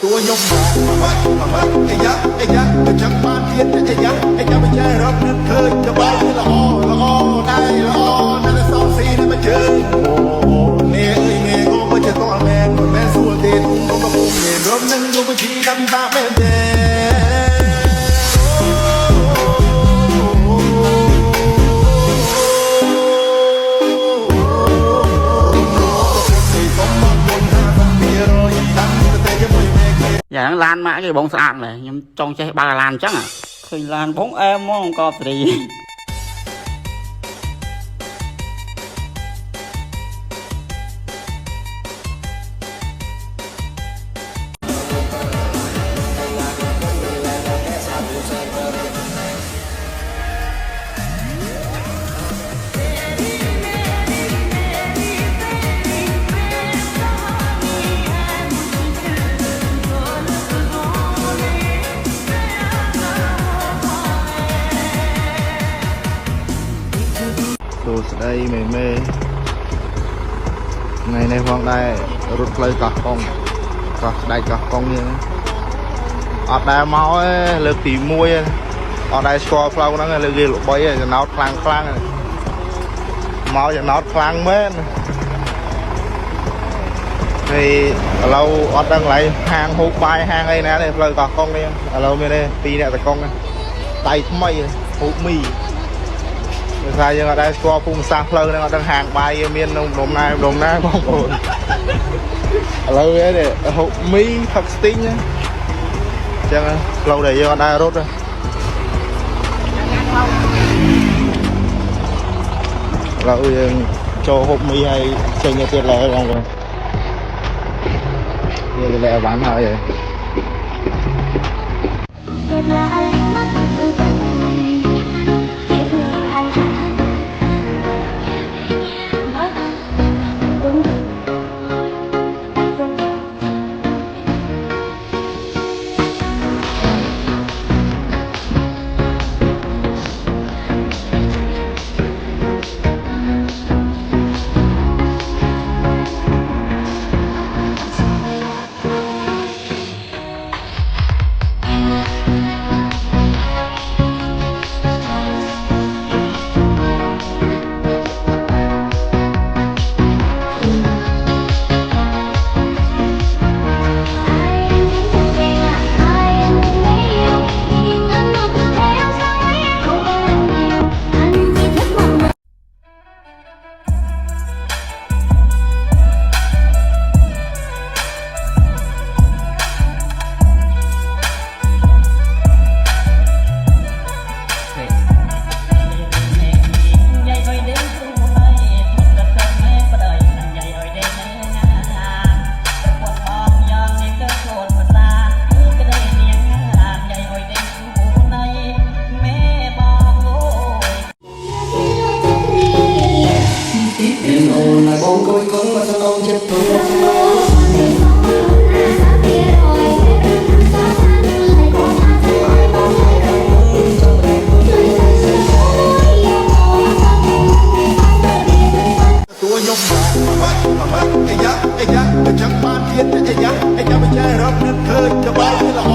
ตัวยกไอ้ยักษ์จะจังมาเทียนไอ้ยักษ์ไม่ใช่รับนั้นเคยจะไปละอ้อได้ละอ้อนั่นสองสีนั่นมาเจอโอ้เน่เน่ก็ไม่จะต้องแมนคนแม่สู้เด็ดก็มาปุ่มเน่รบนั้นก็ไม่ทีทำตาแม่เด็dạ lan mã cái bóng sạn này nhưng trong chơi ba lan chắc à khi lan bóng em không có gì ดูสไลด์เมย์ในห้องได้รถเลยกะกองก็ได้กะกองเนี่ยอดได้เมาเลือกตีมวยอดได้สกอร์เรานั่งเลยเกี่ยวกับใบจะนอดคลังเมาจะนอดคลังเมื่อthì lâu ở đang lại hàng hộp bài hàng ấy nè này lời cả con đi lâu mới đây tí nè con này tay mây hộp mì sai nhưng ở đây qua phun sang lâu này đang hàng bài miên đồng nai bông ổn lâu đấy để hộp mì thật tinh nhá chẳng lâu để cho đây rốt rồi lâu cho hộp mì hay chơi như tiền lẻ rồi như lẹ bán thôi vậy.ไอ้ยักษ์จะจังมาเทียนไอ้ยักษ์ไม่ใช่รับนั้นเคยจะไปละ